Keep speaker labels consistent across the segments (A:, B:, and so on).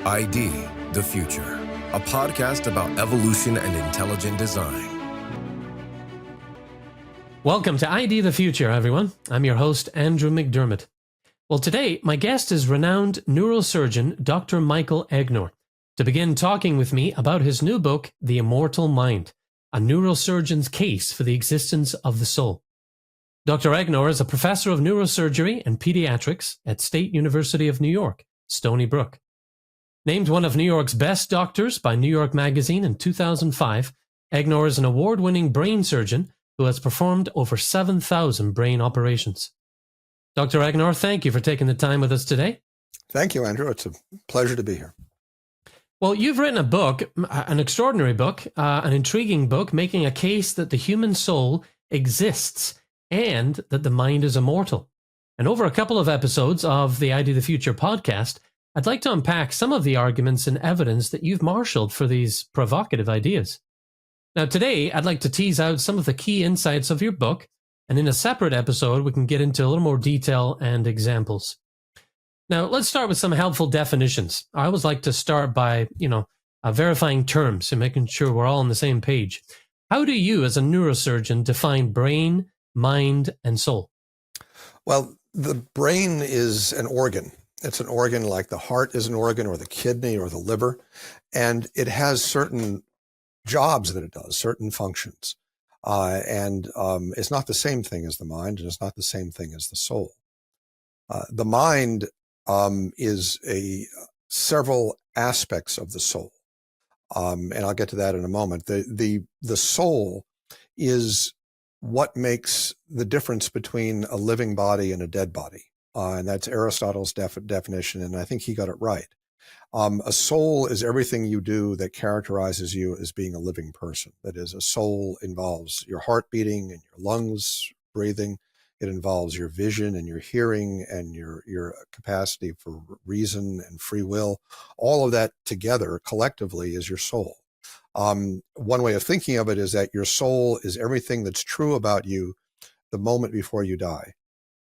A: ID the Future, a podcast about evolution and intelligent design.
B: Welcome to ID the Future, everyone. I'm your host, Andrew McDermott. Well, today, my guest is renowned neurosurgeon Dr. Michael Egnor, to begin talking with me about his new book, The Immortal Mind, a neurosurgeon's case for the existence of the soul. Dr. Egnor is a professor of neurosurgery and pediatrics at State University of New York, Stony Brook. Named one of New York's best doctors by New York Magazine in 2005, Egnor is an award-winning brain surgeon who has performed over 7,000 brain operations. Dr. Egnor, thank you for taking the time with us today.
C: Thank you, Andrew. It's a pleasure to be here.
B: Well, you've written a book, an extraordinary book, an intriguing book, making a case that the human soul exists and that the mind is immortal. And over a couple of episodes of the ID the Future podcast, I'd like to unpack some of the arguments and evidence that you've marshaled for these provocative ideas. Now, today, I'd like to tease out some of the key insights of your book, and in a separate episode, we can get into a little more detail and examples. Now, let's start with some helpful definitions. I always like to start by, verifying terms and making sure we're all on the same page. How do you, as a neurosurgeon, define brain, mind, and soul?
C: Well, the brain is an organ. It's an organ like the heart is an organ, or the kidney, or the liver, and it has certain jobs that it does, certain functions. It's not the same thing as the mind, and it's not the same thing as the soul. The mind is several aspects of the soul, and I'll get to that in a moment. The soul is what makes the difference between a living body and a dead body. And that's Aristotle's definition, and I think he got it right. A soul is everything you do that characterizes you as being a living person. That is, a soul involves your heart beating and your lungs breathing. It involves your vision and your hearing and your capacity for reason and free will. All of that together collectively is your soul. One way of thinking of it is that your soul is everything that's true about you the moment before you die,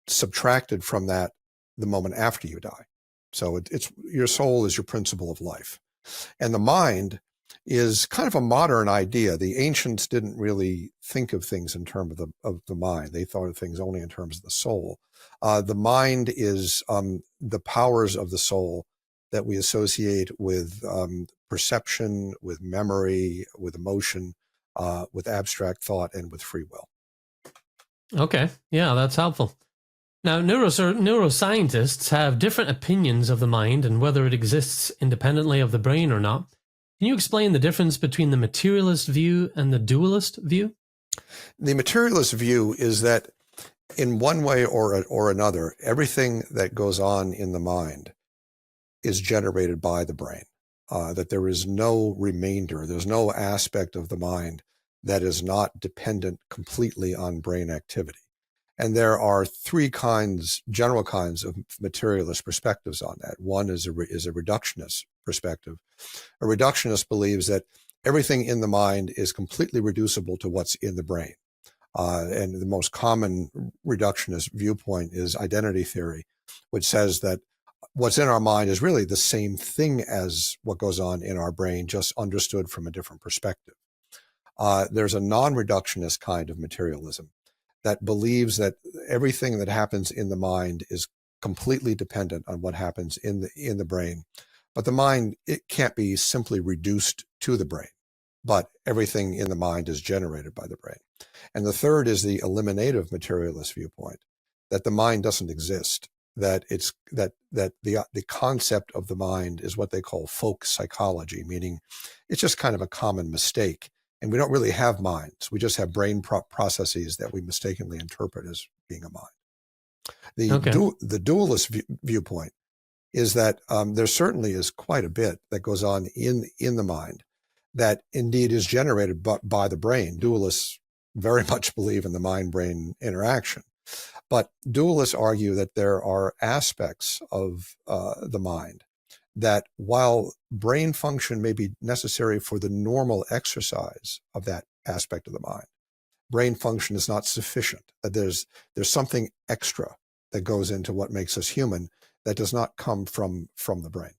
C: subtracted from that the moment after you die. So it's your soul is your principle of life. And the mind is kind of a modern idea. The ancients didn't really think of things in terms of the mind. They thought of things only in terms of the soul. The mind is the powers of the soul that we associate with perception, with memory, with emotion, with abstract thought, and with free will.
B: Okay, yeah, that's helpful. Now, neuroscientists have different opinions of the mind and whether it exists independently of the brain or not. Can you explain the difference between the materialist view and the dualist view?
C: The materialist view is that in one way or another, everything that goes on in the mind is generated by the brain, that there is no remainder, there's no aspect of the mind that is not dependent completely on brain activity. And there are three general kinds of materialist perspectives on that. One is a reductionist perspective. A reductionist believes that everything in the mind is completely reducible to what's in the brain. And the most common reductionist viewpoint is identity theory, which says that what's in our mind is really the same thing as what goes on in our brain, just understood from a different perspective. There's a non-reductionist kind of materialism that believes that everything that happens in the mind is completely dependent on what happens in the brain. But the mind, it can't be simply reduced to the brain, but everything in the mind is generated by the brain. And the third is the eliminative materialist viewpoint, that the mind doesn't exist, that the concept of the mind is what they call folk psychology, meaning it's just kind of a common mistake. And we don't really have minds. We just have brain processes that we mistakenly interpret as being a mind. The dualist viewpoint is that there certainly is quite a bit that goes on in the mind that indeed is generated by the brain. Dualists very much believe in the mind-brain interaction. But dualists argue that there are aspects of the mind that while brain function may be necessary for the normal exercise of that aspect of the mind, brain function is not sufficient, that there's something extra that goes into what makes us human that does not come from the brain.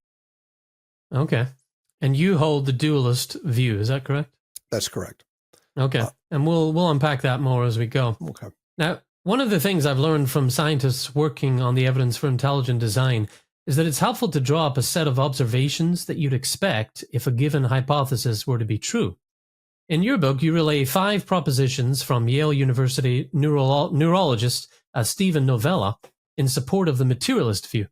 B: Okay. And you hold the dualist view, is that correct?
C: That's correct.
B: Okay. And we'll unpack that more as we go.
C: Okay.
B: Now, one of the things I've learned from scientists working on the evidence for intelligent design is that it's helpful to draw up a set of observations that you'd expect if a given hypothesis were to be true. In your book, you relay 5 propositions from Yale University neurologist Stephen Novella in support of the materialist view.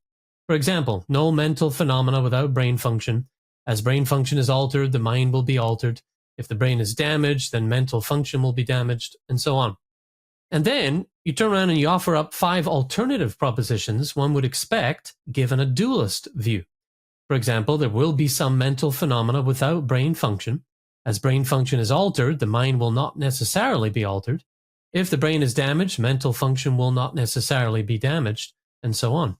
B: For example, no mental phenomena without brain function. As brain function is altered, the mind will be altered. If the brain is damaged, then mental function will be damaged, and so on. And then you turn around and you offer up 5 alternative propositions one would expect given a dualist view. For example, there will be some mental phenomena without brain function. As brain function is altered, the mind will not necessarily be altered. If the brain is damaged, mental function will not necessarily be damaged, and so on.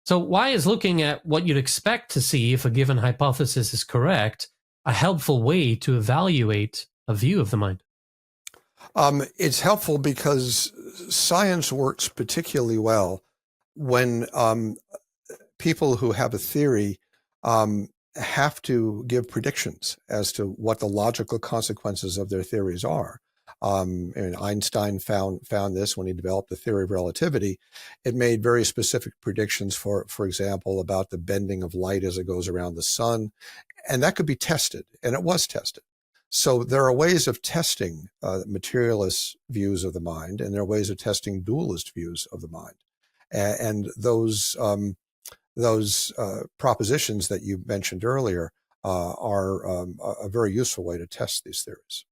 B: So why is looking at what you'd expect to see if a given hypothesis is correct a helpful way to evaluate a view of the mind?
C: It's helpful because science works particularly well when people who have a theory have to give predictions as to what the logical consequences of their theories are. And Einstein found this when he developed the theory of relativity. It made very specific predictions, for example, about the bending of light as it goes around the sun. And that could be tested, and it was tested. So there are ways of testing materialist views of the mind, and there are ways of testing dualist views of the mind. And those propositions that you mentioned earlier are a very useful way to test these theories.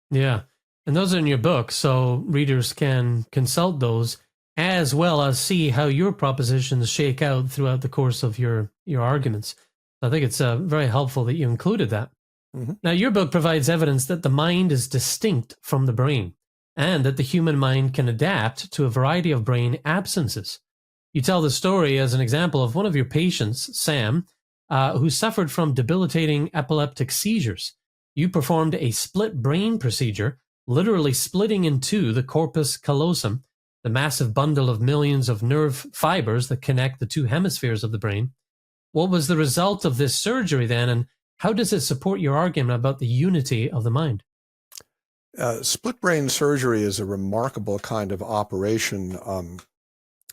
B: Yeah. And those are in your book, so readers can consult those as well as see how your propositions shake out throughout the course of your arguments. I think it's very helpful that you included that. Mm-hmm. Now, your book provides evidence that the mind is distinct from the brain and that the human mind can adapt to a variety of brain absences. You tell the story as an example of one of your patients, Sam, who suffered from debilitating epileptic seizures. You performed a split brain procedure, literally splitting in two the corpus callosum, the massive bundle of millions of nerve fibers that connect the 2 hemispheres of the brain. What was the result of this surgery then, and how does it support your argument about the unity of the mind?
C: Split brain surgery is a remarkable kind of operation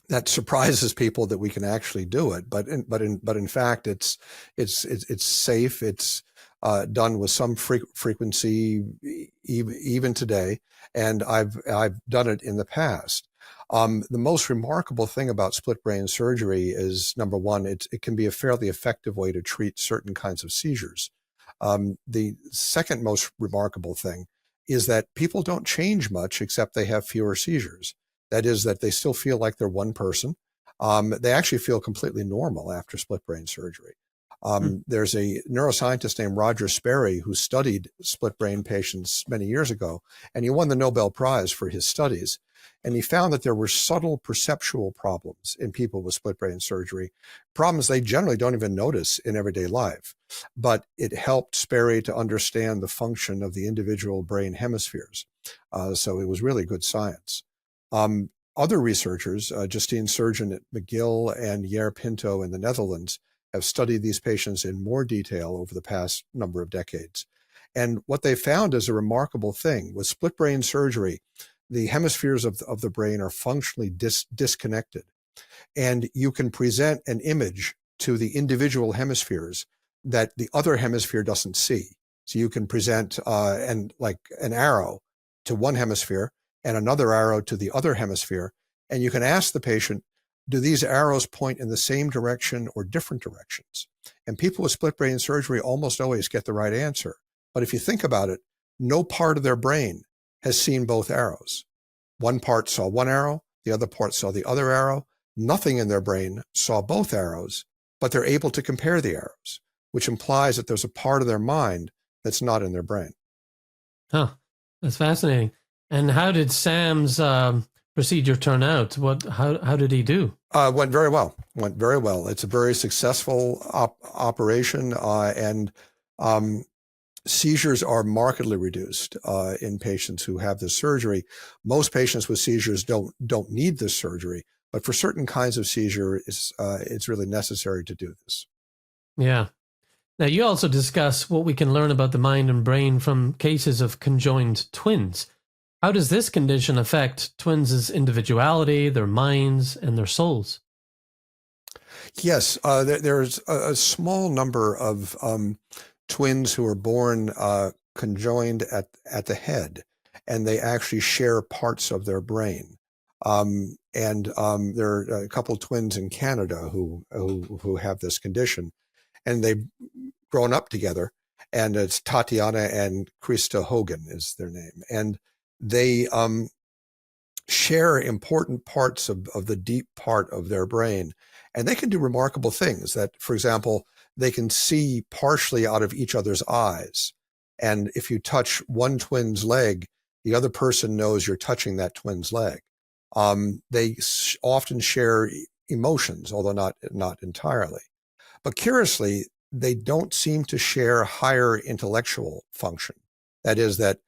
C: that surprises people that we can actually do it. But in fact, it's safe. It's done with some frequency even today, and I've done it in the past. The most remarkable thing about split brain surgery is, number one, it can be a fairly effective way to treat certain kinds of seizures. The second most remarkable thing is that people don't change much except they have fewer seizures. That is, that they still feel like they're one person. They actually feel completely normal after split brain surgery. There's a neuroscientist named Roger Sperry who studied split brain patients many years ago, and he won the Nobel Prize for his studies. And he found that there were subtle perceptual problems in people with split brain surgery, problems they generally don't even notice in everyday life. But it helped Sperry to understand the function of the individual brain hemispheres. So it was really good science. Other researchers, Justine Surgeon at McGill and Jair Pinto in the Netherlands, have studied these patients in more detail over the past number of decades. And what they found is a remarkable thing. With split brain surgery, the hemispheres of the brain are functionally disconnected. And you can present an image to the individual hemispheres that the other hemisphere doesn't see. So you can present like an arrow to one hemisphere and another arrow to the other hemisphere. And you can ask the patient, do these arrows point in the same direction or different directions? And people with split brain surgery almost always get the right answer. But if you think about it, no part of their brain has seen both arrows. One part saw one arrow, the other part saw the other arrow. Nothing in their brain saw both arrows, but they're able to compare the arrows, which implies that there's a part of their mind that's not in their brain.
B: Huh, that's fascinating. And how did Sam's procedure turn out? How did he do?
C: Went very well. Went very well. It's a very successful operation, and seizures are markedly reduced in patients who have this surgery. Most patients with seizures don't need this surgery, but for certain kinds of seizure, it's really necessary to do this.
B: Yeah. Now, you also discuss what we can learn about the mind and brain from cases of conjoined twins. How does this condition affect twins' individuality, their minds, and their souls?
C: Yes, there's a small number of twins who are born conjoined at the head, and they actually share parts of their brain. There are a couple of twins in Canada who have this condition, and they've grown up together. And it's Tatiana and Krista Hogan is their name, and they share important parts of the deep part of their brain. And they can do remarkable things that, for example, they can see partially out of each other's eyes. And if you touch one twin's leg, the other person knows you're touching that twin's leg. They often share emotions, although not entirely. But curiously, they don't seem to share higher intellectual function. That is that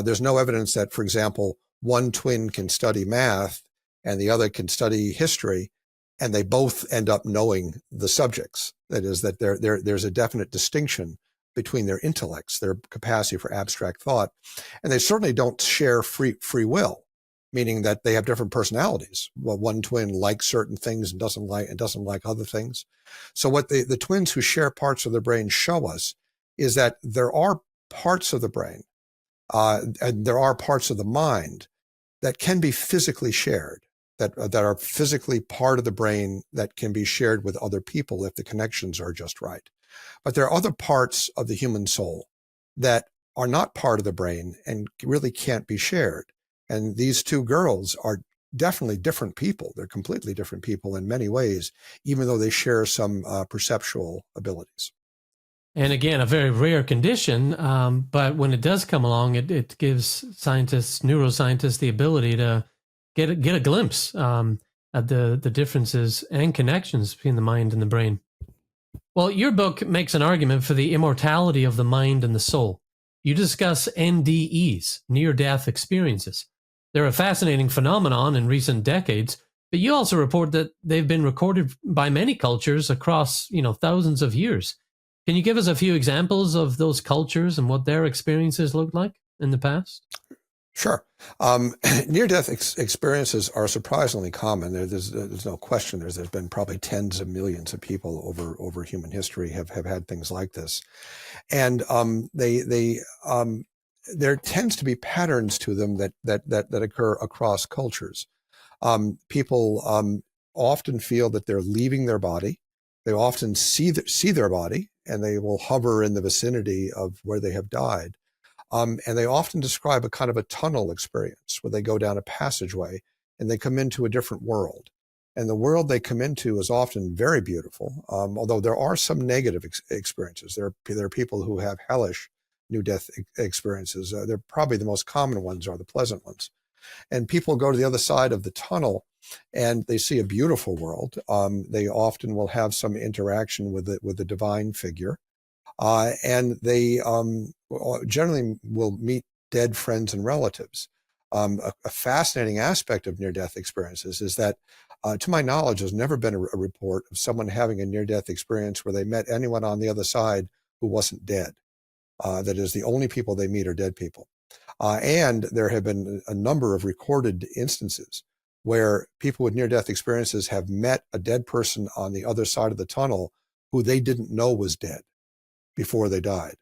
C: there's no evidence that, for example, one twin can study math and the other can study history, and they both end up knowing the subjects. That is that there's a definite distinction between their intellects, their capacity for abstract thought, and they certainly don't share free will, meaning that they have different personalities. Well, one twin likes certain things and doesn't like other things. So what the twins who share parts of their brain show us is that there are parts of the brain and there are parts of the mind that can be physically shared, that are physically part of the brain that can be shared with other people if the connections are just right. But there are other parts of the human soul that are not part of the brain and really can't be shared. And these two girls are definitely different people. They're completely different people in many ways, even though they share some perceptual abilities.
B: And again, a very rare condition, but when it does come along, it gives neuroscientists, the ability to get a glimpse at the differences and connections between the mind and the brain. Well, your book makes an argument for the immortality of the mind and the soul. You discuss NDEs, near-death experiences. They're a fascinating phenomenon in recent decades, but you also report that they've been recorded by many cultures across, thousands of years. Can you give us a few examples of those cultures and what their experiences looked like in the past?
C: Sure. Near-death experiences are surprisingly common. There's no question. There's been probably tens of millions of people over human history have had things like this, and there tends to be patterns to them that occur across cultures. People often feel that they're leaving their body. They often see their body, and they will hover in the vicinity of where they have died. And they often describe a kind of a tunnel experience where they go down a passageway and they come into a different world. And the world they come into is often very beautiful, although there are some negative experiences. There are people who have hellish near-death experiences. They're probably the most common ones are the pleasant ones. And people go to the other side of the tunnel and they see a beautiful world. They often will have some interaction with the divine figure. And they generally will meet dead friends and relatives. A fascinating aspect of near-death experiences is that, to my knowledge, there's never been a report of someone having a near-death experience where they met anyone on the other side who wasn't dead. That is, the only people they meet are dead people. And there have been a number of recorded instances where people with near-death experiences have met a dead person on the other side of the tunnel who they didn't know was dead before they died.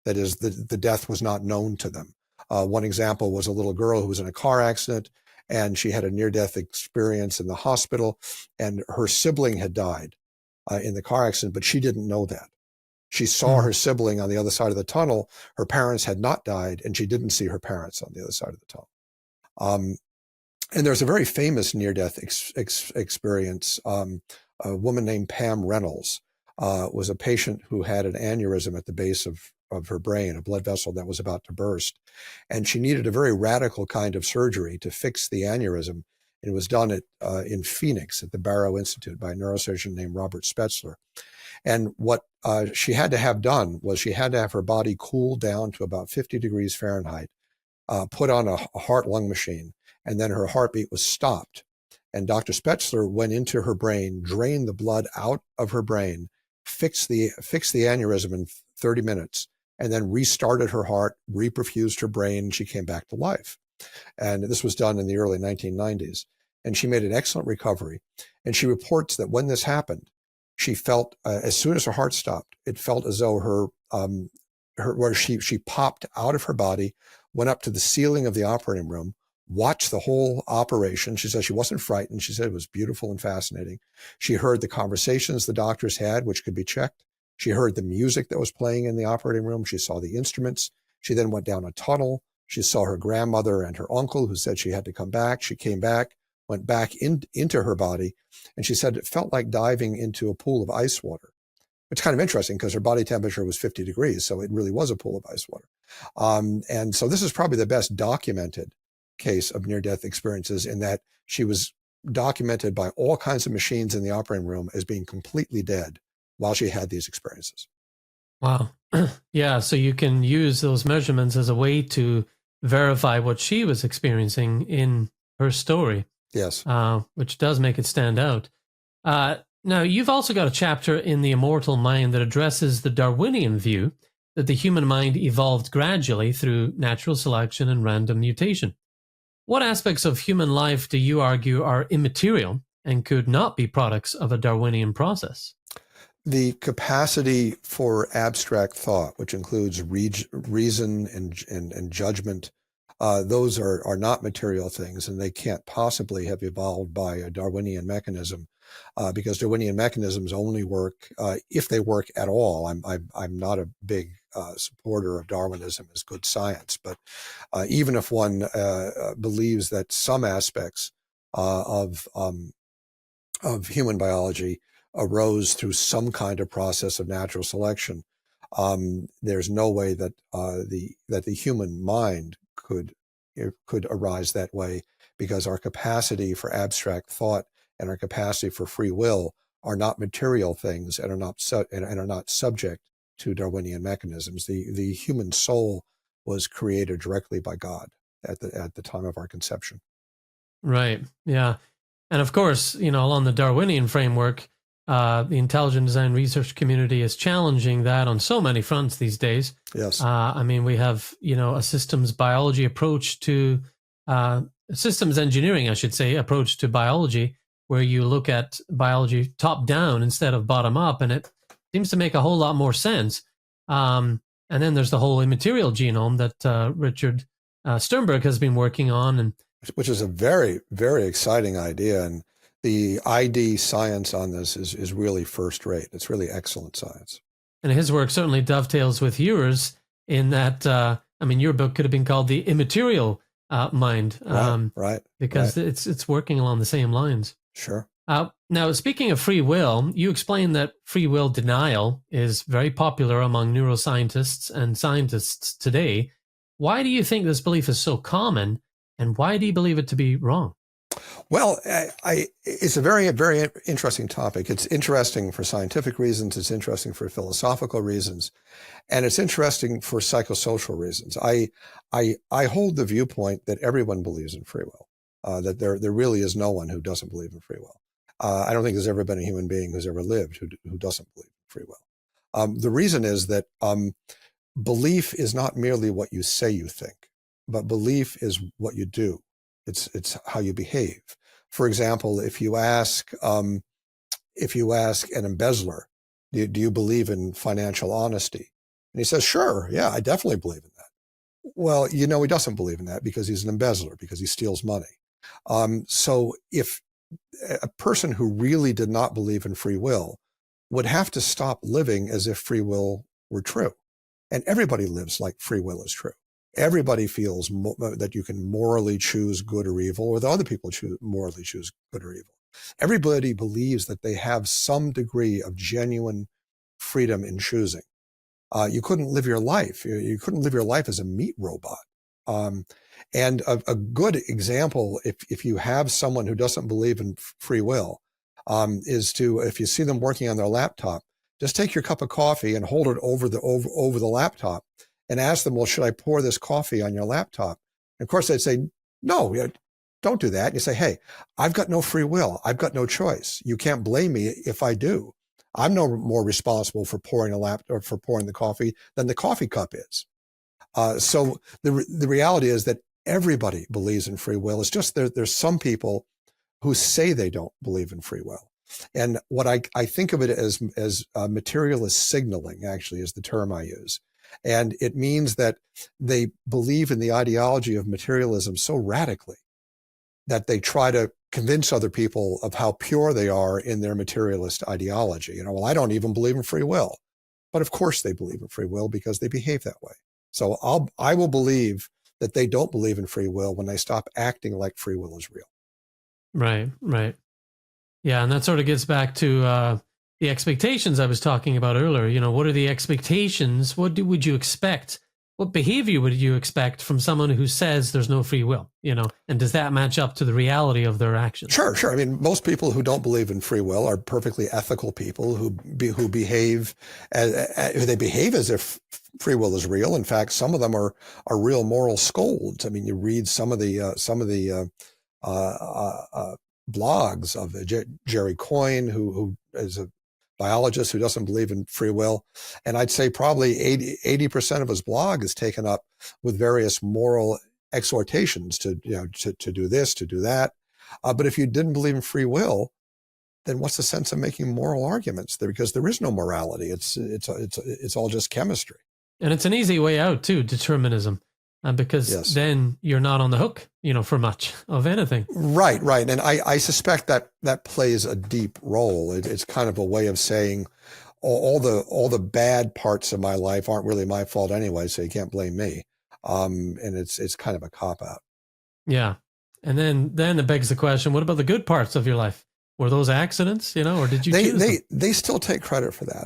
C: That is, the death was not known to them. One example was a little girl who was in a car accident, and she had a near-death experience in the hospital, and her sibling had died in the car accident, but she didn't know that. She saw her sibling on the other side of the tunnel. Her parents had not died, and she didn't see her parents on the other side of the tunnel. And there's a very famous near-death experience. A woman named Pam Reynolds was a patient who had an aneurysm at the base of her brain, a blood vessel that was about to burst. And she needed a very radical kind of surgery to fix the aneurysm. It was done in Phoenix at the Barrow Institute by a neurosurgeon named Robert Spetzler. And what she had to have done was she had to have her body cooled down to about 50 degrees Fahrenheit, put on a heart-lung machine, and then her heartbeat was stopped. And Dr. Spetzler went into her brain, drained the blood out of her brain, fixed the aneurysm in 30 minutes, and then restarted her heart, reperfused her brain, and she came back to life. And this was done in the early 1990s. And she made an excellent recovery. And she reports that when this happened, she felt, as soon as her heart stopped, it felt as though she popped out of her body, went up to the ceiling of the operating room, watched the whole operation. She said she wasn't frightened. She said it was beautiful and fascinating. She heard the conversations the doctors had, which could be checked. She heard the music that was playing in the operating room. She saw the instruments. She then went down a tunnel. She saw her grandmother and her uncle, who said she had to come back. She came back, went back into her body, and she said it felt like diving into a pool of ice water. It's kind of interesting because her body temperature was 50 degrees, so it really was a pool of ice water. And so this is probably the best documented case of near-death experiences, in that she was documented by all kinds of machines in the operating room as being completely dead while she had these experiences.
B: Wow. Yeah, so you can use those measurements as a way to verify what she was experiencing in her story.
C: Yes.
B: Which does make it stand out. Now, you've also got a chapter in The Immortal Mind that addresses the Darwinian view that the human mind evolved gradually through natural selection and random mutation. What aspects of human life do you argue are immaterial and could not be products of a Darwinian process?
C: The capacity for abstract thought, which includes reason and judgment, those are not material things, and they can't possibly have evolved by a Darwinian mechanism, because Darwinian mechanisms only work if they work at all. I'm not a big supporter of Darwinism as good science, but even if one believes that some aspects of human biology arose through some kind of process of natural selection, there's no way that the human mind could arise that way, because our capacity for abstract thought and our capacity for free will are not material things and are not subject to Darwinian mechanisms. The human soul was created directly by God at the time of our conception.
B: Right. Yeah. And of course, along the Darwinian framework, the intelligent design research community is challenging that on so many fronts these days.
C: Yes.
B: We have, a systems biology approach to, systems engineering, I should say, approach to biology, where you look at biology top down instead of bottom up, and it seems to make a whole lot more sense. And then there's the whole immaterial genome that Richard Sternberg has been working on, and
C: which is a very, very exciting idea. And the ID science on this is really first rate. It's really excellent science.
B: And his work certainly dovetails with yours in that, your book could have been called The Immaterial Mind.
C: Right.
B: Because it's working along the same lines.
C: Sure.
B: Now, speaking of free will, you explain that free will denial is very popular among neuroscientists and scientists today. Why do you think this belief is so common, and why do you believe it to be wrong?
C: Well, it's a very, very interesting topic. It's interesting for scientific reasons. It's interesting for philosophical reasons, and it's interesting for psychosocial reasons. I hold the viewpoint that everyone believes in free will, that there really is no one who doesn't believe in free will. I don't think there's ever been a human being who's ever lived who doesn't believe in free will. The reason is that belief is not merely what you say you think, but belief is what you do. It's how you behave. For example, if you ask an embezzler, do you believe in financial honesty? And he says, sure, yeah, I definitely believe in that. Well, he doesn't believe in that because he's an embezzler, because he steals money. So if a person who really did not believe in free will would have to stop living as if free will were true. And everybody lives like free will is true. Everybody feels that you can morally choose good or evil, or that other people morally choose good or evil. Everybody believes that they have some degree of genuine freedom in choosing. You couldn't live your life. You couldn't live your life as a meat robot. And a good example, if you have someone who doesn't believe in free will, is to, if you see them working on their laptop, just take your cup of coffee and hold it over the laptop and ask them, well, should I pour this coffee on your laptop? And of course, they'd say, no, don't do that. And you say, hey, I've got no free will. I've got no choice. You can't blame me if I do. I'm no more responsible for pouring or for pouring the coffee than the coffee cup is. So the reality is that everybody believes in free will. It's just there's some people who say they don't believe in free will. And what I think of it as materialist signaling, actually, is the term I use. And it means that they believe in the ideology of materialism so radically that they try to convince other people of how pure they are in their materialist ideology. You know, well, I don't even believe in free will. But of course they believe in free will because they behave that way. So I will believe that they don't believe in free will when they stop acting like free will is real. Right,
B: right. Yeah, and that sort of gets back to the expectations I was talking about earlier. You know, what are the expectations? Would you expect? What behavior would you expect from someone who says there's no free will? You know, and does that match up to the reality of their actions?
C: Sure. I mean, most people who don't believe in free will are perfectly ethical people who behave as if free will is real. In fact, some of them are real moral scolds. I mean, you read some of the blogs of Jerry Coyne, who is a biologist who doesn't believe in free will. And I'd say probably 80% of his blog is taken up with various moral exhortations to do this, to do that. But if you didn't believe in free will, then what's the sense of making moral arguments there? Because there is no morality. It's all just chemistry.
B: And it's an easy way out too, determinism. Because then you're not on the hook, for much of anything.
C: Right. And I suspect that plays a deep role. It's kind of a way of saying all the bad parts of my life aren't really my fault anyway, so you can't blame me. And it's kind of a cop-out.
B: Yeah. And then it begs the question, what about the good parts of your life? Were those accidents, or did you choose them?
C: They still take credit for that.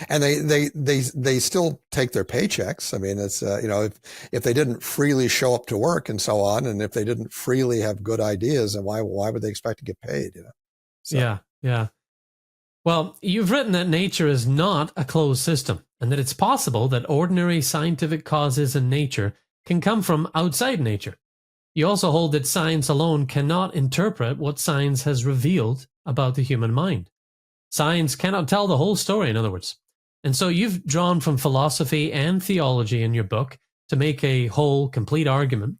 C: If they still take their paychecks. I mean, it's, if they didn't freely show up to work and so on, and if they didn't freely have good ideas, then why would they expect to get paid? So.
B: Yeah. Well, you've written that nature is not a closed system and that it's possible that ordinary scientific causes in nature can come from outside nature. You also hold that science alone cannot interpret what science has revealed about the human mind. Science cannot tell the whole story, in other words. And so you've drawn from philosophy and theology in your book to make a whole, complete argument.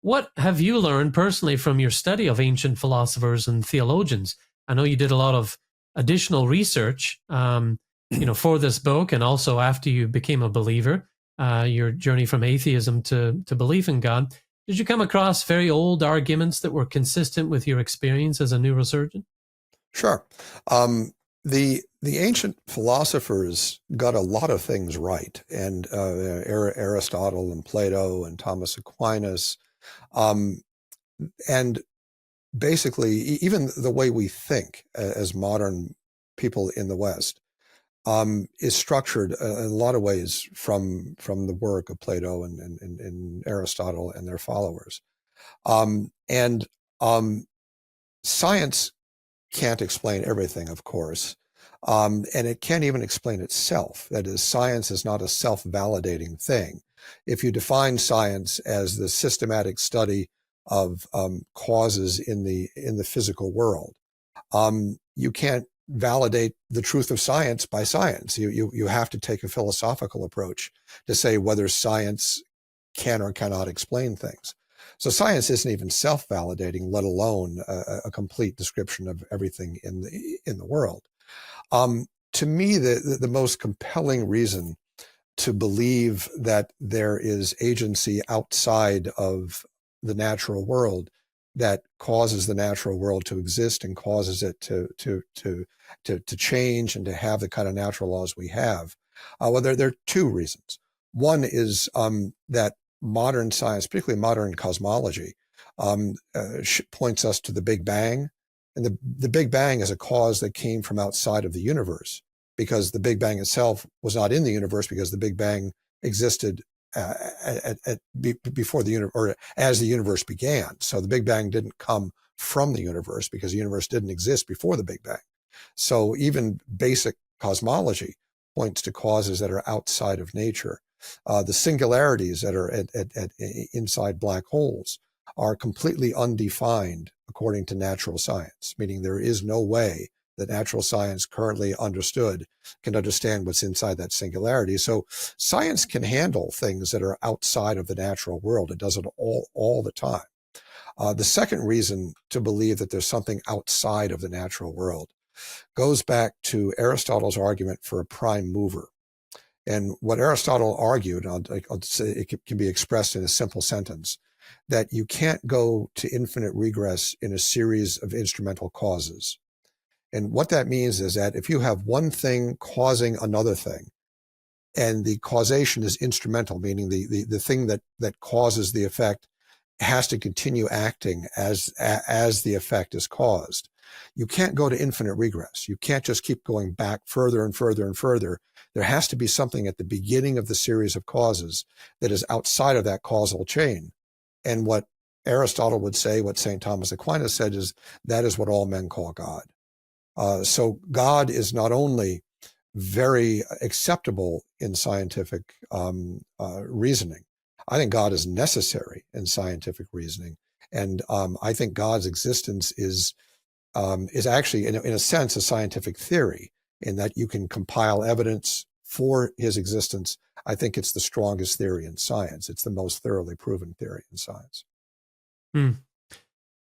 B: What have you learned personally from your study of ancient philosophers and theologians? I know you did a lot of additional research, for this book, and also after you became a believer, your journey from atheism to belief in God. Did you come across very old arguments that were consistent with your experience as a neurosurgeon?
C: Sure. The ancient philosophers got a lot of things right, and Aristotle and Plato and Thomas Aquinas, and basically even the way we think as modern people in the West is structured in a lot of ways from the work of Plato and Aristotle and their followers. Science can't explain everything, of course, and it can't even explain itself. That is, science is not a self-validating thing. If you define science as the systematic study of causes in the physical world, you can't validate the truth of science by science. You have to take a philosophical approach to say whether science can or cannot explain things. So science isn't even self-validating, let alone a complete description of everything in the world. To me, the most compelling reason to believe that there is agency outside of the natural world that causes the natural world to exist and causes it to change and to have the kind of natural laws we have. Well, there are two reasons. One is that modern science, particularly modern cosmology, points us to the Big Bang. And the Big Bang is a cause that came from outside of the universe, because the Big Bang itself was not in the universe, because the Big Bang existed before the universe, or as the universe began. So the Big Bang didn't come from the universe, because the universe didn't exist before the Big Bang. So even basic cosmology points to causes that are outside of nature. The singularities that are inside black holes are completely undefined according to natural science, meaning there is no way that natural science currently understood can understand what's inside that singularity. So science can handle things that are outside of the natural world. It does it all the time. The second reason to believe that there's something outside of the natural world goes back to Aristotle's argument for a prime mover. And what Aristotle argued, I'll say it can be expressed in a simple sentence, that you can't go to infinite regress in a series of instrumental causes. And what that means is that if you have one thing causing another thing, and the causation is instrumental, meaning the thing that causes the effect has to continue acting as the effect is caused, you can't go to infinite regress. You can't just keep going back further and further and further. There has to be something at the beginning of the series of causes that is outside of that causal chain. And what Aristotle would say, what St. Thomas Aquinas said, is that is what all men call God. So God is not only very acceptable in scientific reasoning. I think God is necessary in scientific reasoning, and I think God's existence is actually, in a sense, a scientific theory, in that you can compile evidence for his existence. I think it's the strongest theory in science. It's the most thoroughly proven theory in science.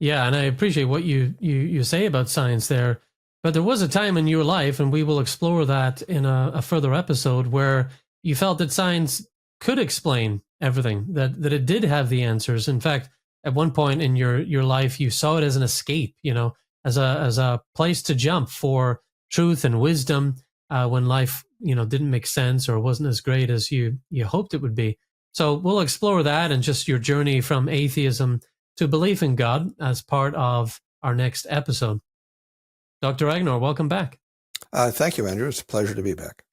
B: Yeah, and I appreciate what you say about science there. But there was a time in your life, and we will explore that in a further episode, where you felt that science could explain everything, that it did have the answers. In fact, at one point in your life, you saw it as an escape, as a place to jump for truth and wisdom when life, didn't make sense or wasn't as great as you hoped it would be. So we'll explore that and just your journey from atheism to belief in God as part of our next episode. Dr. Agnor, welcome back.
C: Thank you, Andrew. It's a pleasure to be back.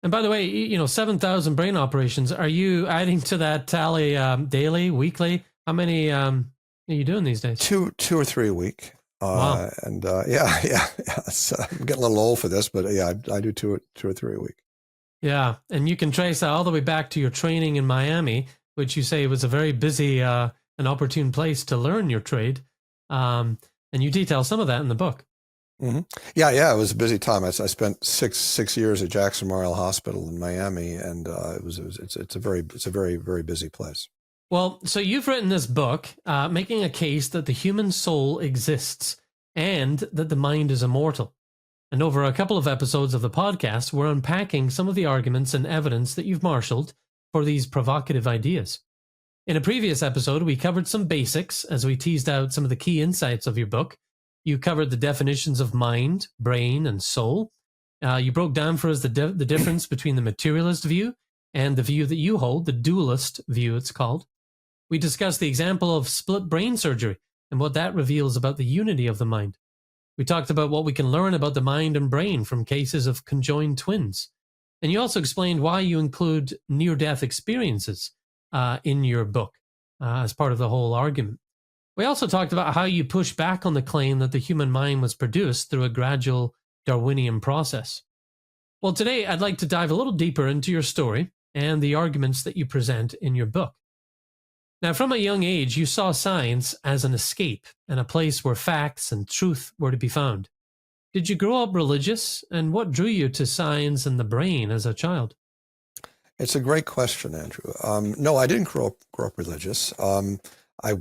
B: And by the way, 7,000 brain operations. Are you adding to that tally daily, weekly? How many are you doing these days?
C: Two or three a week.
B: Wow.
C: And yeah. I'm getting a little old for this, but yeah, I do two or three a week. Yeah.
B: And you can trace that all the way back to your training in Miami, which you say was a very busy and opportune place to learn your trade. And you detail some of that in the book.
C: Mm-hmm. Yeah. It was a busy time. I spent six years at Jackson Memorial Hospital in Miami, and it's a very, very busy place.
B: Well, so you've written this book, making a case that the human soul exists and that the mind is immortal. And over a couple of episodes of the podcast, we're unpacking some of the arguments and evidence that you've marshaled for these provocative ideas. In a previous episode, we covered some basics as we teased out some of the key insights of your book. You covered the definitions of mind, brain, and soul. You broke down for us the difference between the materialist view and the view that you hold, the dualist view it's called. We discussed the example of split brain surgery and what that reveals about the unity of the mind. We talked about what we can learn about the mind and brain from cases of conjoined twins. And you also explained why you include near-death experiences in your book as part of the whole argument. We also talked about how you push back on the claim that the human mind was produced through a gradual Darwinian process. Well, today I'd like to dive a little deeper into your story and the arguments that you present in your book. Now, from a young age, you saw science as an escape and a place where facts and truth were to be found. Did you grow up religious, and what drew you to science and the brain as a child?
C: It's a great question, Andrew. No, I didn't grow up religious. I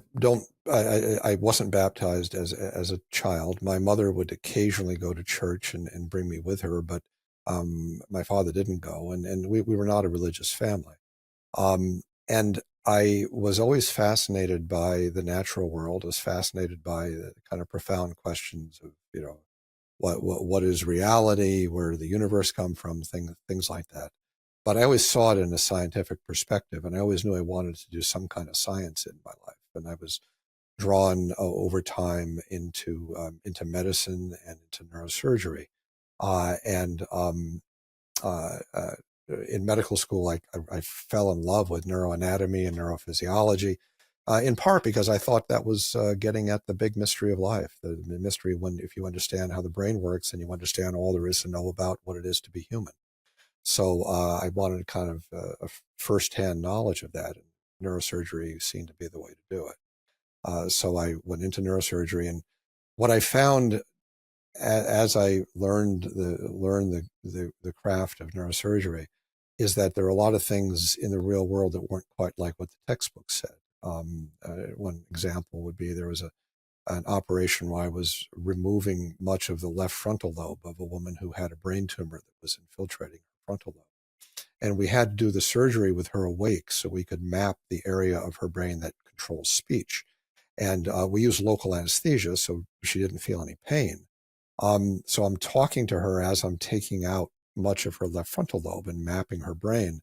C: wasn't baptized as a child. My mother would occasionally go to church and bring me with her, but my father didn't go, and we were not a religious family. And I was always fascinated by the natural world. I was fascinated by the kind of profound questions of, what is reality, where did the universe come from, things like that. But I always saw it in a scientific perspective, and I always knew I wanted to do some kind of science in my life. And I was drawn over time into medicine and into neurosurgery. In medical school, I fell in love with neuroanatomy and neurophysiology, in part because I thought that was getting at the big mystery of life, the mystery if you understand how the brain works and you understand all there is to know about what it is to be human. So I wanted kind of a firsthand knowledge of that, and neurosurgery seemed to be the way to do it. So I went into neurosurgery, and what I found as I learned the craft of neurosurgery, is that there are a lot of things in the real world that weren't quite like what the textbook said. One example would be there was an operation where I was removing much of the left frontal lobe of a woman who had a brain tumor that was infiltrating her frontal lobe. And we had to do the surgery with her awake so we could map the area of her brain that controls speech. And we used local anesthesia, so she didn't feel any pain. So I'm talking to her as I'm taking out much of her left frontal lobe and mapping her brain.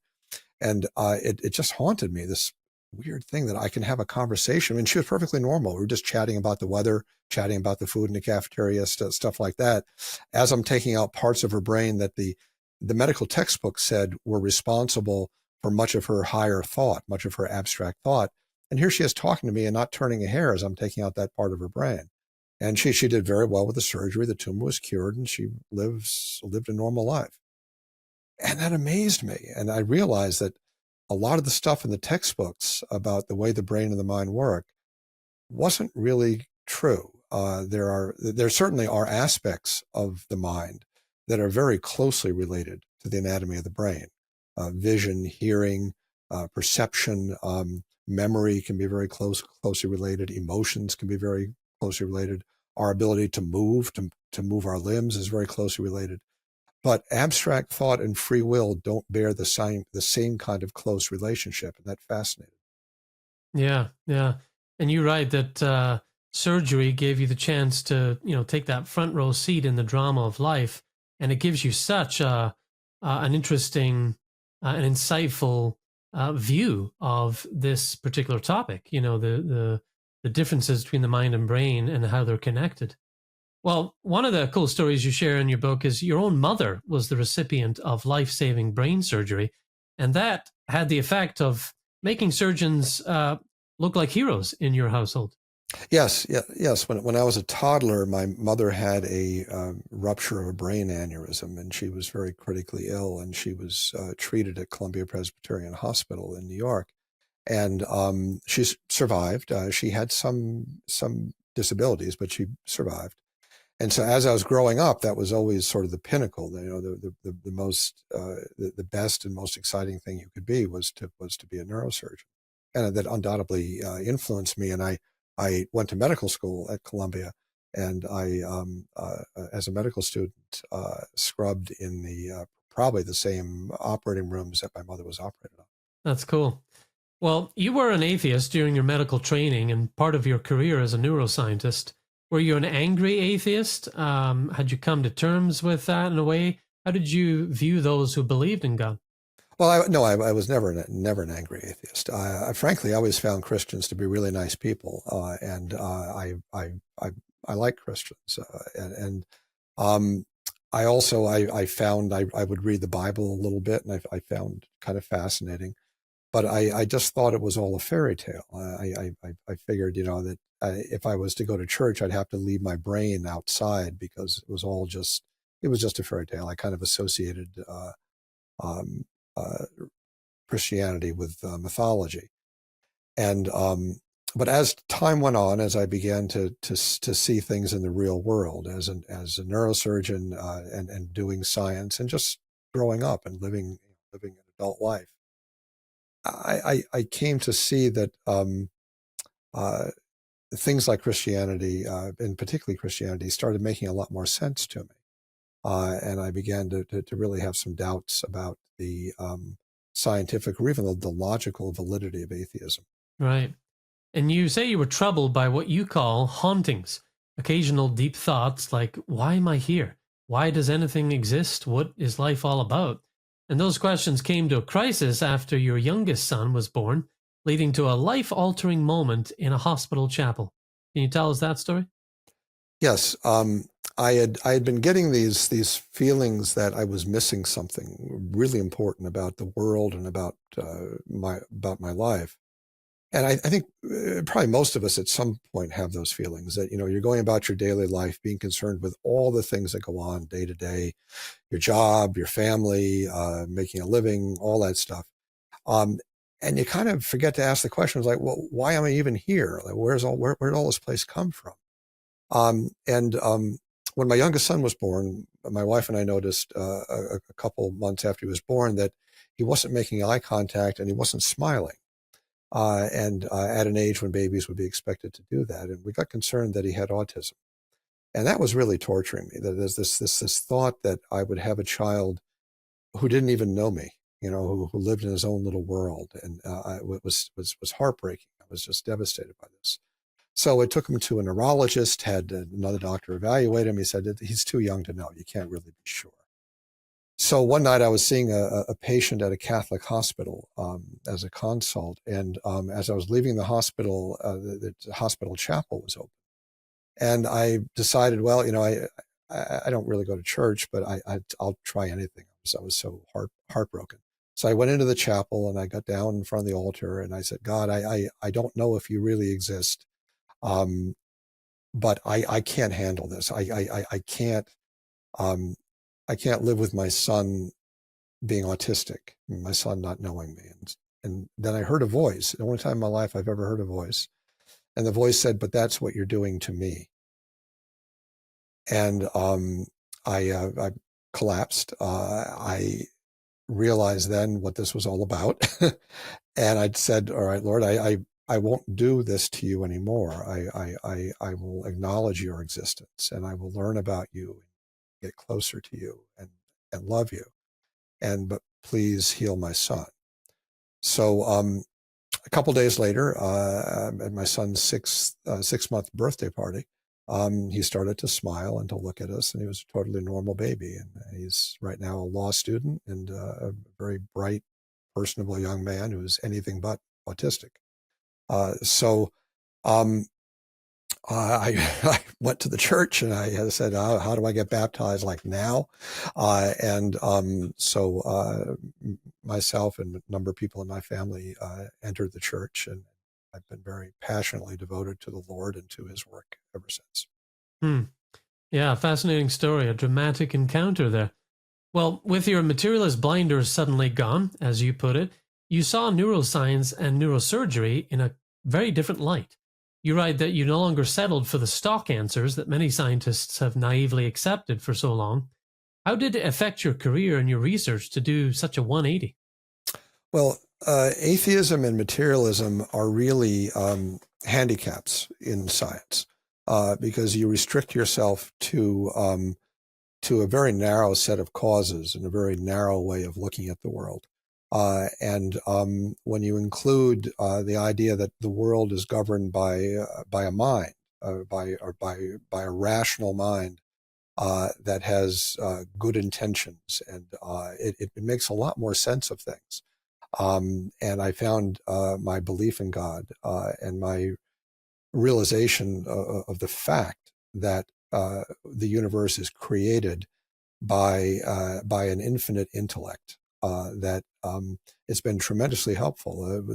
C: And it just haunted me, this weird thing that I can have a conversation. I mean, she was perfectly normal. We were just chatting about the weather, chatting about the food in the cafeteria, stuff like that, as I'm taking out parts of her brain that the medical textbook said were responsible for much of her higher thought, much of her abstract thought. And here she is talking to me and not turning a hair as I'm taking out that part of her brain. And she did very well with the surgery. The tumor was cured and she lived a normal life. And that amazed me. And I realized that a lot of the stuff in the textbooks about the way the brain and the mind work wasn't really true. There certainly are aspects of the mind that are very closely related to the anatomy of the brain. Vision, hearing, perception, memory can be very closely related. Emotions can be very closely related. Our ability to move our limbs is very closely related. But abstract thought and free will don't bear the same kind of close relationship, and that fascinated me.
B: Yeah. And you're right that surgery gave you the chance to, take that front row seat in the drama of life, and it gives you such an interesting, an insightful view of this particular topic. The differences between the mind and brain and how they're connected. Well, one of the cool stories you share in your book is your own mother was the recipient of life-saving brain surgery, and that had the effect of making surgeons look like heroes in your household.
C: Yes. When I was a toddler, my mother had a rupture of a brain aneurysm, and she was very critically ill, and she was treated at Columbia Presbyterian Hospital in New York. And she survived. She had some disabilities, but she survived. And so as I was growing up, that was always sort of the pinnacle. The most, the best and most exciting thing you could be was to be a neurosurgeon. And that undoubtedly influenced me. And I went to medical school at Columbia, and I, as a medical student, scrubbed in probably the same operating rooms that my mother was operating on.
B: That's cool. Well, you were an atheist during your medical training and part of your career as a neuroscientist. Were you an angry atheist? Had you come to terms with that in a way? How did you view those who believed in God?
C: Well, I was never an angry atheist. Frankly, I always found Christians to be really nice people, and I like Christians. I also found I would read the Bible a little bit, and I found kind of fascinating. But I just thought it was all a fairy tale. I figured, that if I was to go to church, I'd have to leave my brain outside because it was just a fairy tale. I kind of associated Christianity with mythology, and but as time went on, as I began to see things in the real world as a neurosurgeon and doing science and just growing up and living an adult life, I came to see that things like Christianity, and particularly Christianity, started making a lot more sense to me. And I began to really have some doubts about the scientific or even the logical validity of atheism.
B: Right. And you say you were troubled by what you call hauntings, occasional deep thoughts like, why am I here? Why does anything exist? What is life all about? And those questions came to a crisis after your youngest son was born, leading to a life-altering moment in a hospital chapel. Can you tell us that story?
C: Yes. I had been getting these feelings that I was missing something really important about the world and about my life. And I think probably most of us at some point have those feelings that, you're going about your daily life being concerned with all the things that go on day to day, your job, your family, making a living, all that stuff. And you kind of forget to ask the questions like, well, why am I even here? Like, where did all this place come from? when my youngest son was born, my wife and I noticed a couple months after he was born that he wasn't making eye contact and he wasn't smiling. And at an age when babies would be expected to do that. And we got concerned that he had autism. And that was really torturing me. That there's this thought that I would have a child who didn't even know me, who lived in his own little world. And it was heartbreaking. I was just devastated by this. So I took him to a neurologist, had another doctor evaluate him. He said, he's too young to know. You can't really be sure. So one night I was seeing a patient at a Catholic hospital as a consult. And as I was leaving the hospital, the hospital chapel was open. And I decided, well, I don't really go to church, but I'll try anything. I was so heartbroken. So I went into the chapel and I got down in front of the altar and I said, God, I don't know if you really exist, but I can't handle this. I can't live with my son being autistic, my son not knowing me. And then I heard a voice, the only time in my life I've ever heard a voice. And the voice said, but that's what you're doing to me. And I collapsed. I realized then what this was all about. And I'd said, all right, Lord, I won't do this to you anymore. I will acknowledge your existence and I will learn about you, get closer to you and love you. But please heal my son. So a couple days later, at my son's six-month birthday party, he started to smile and to look at us, and he was a totally normal baby. And he's right now a law student and a very bright, personable young man who is anything but autistic. So I went to the church and I said, how do I get baptized like now? So myself and a number of people in my family entered the church, and I've been very passionately devoted to the Lord and to his work ever since.
B: Yeah, fascinating story, a dramatic encounter there. Well, with your materialist blinders suddenly gone, as you put it, you saw neuroscience and neurosurgery in a very different light. You write that you no longer settled for the stock answers that many scientists have naively accepted for so long. How did it affect your career and your research to do such a 180?
C: Well, atheism and materialism are really handicaps in science because you restrict yourself to a very narrow set of causes and a very narrow way of looking at the world. When you include the idea that the world is governed by a mind, by a rational mind that has good intentions, and it makes a lot more sense of things. And I found my belief in God and my realization of the fact that the universe is created by an infinite intellect. That it's been tremendously helpful.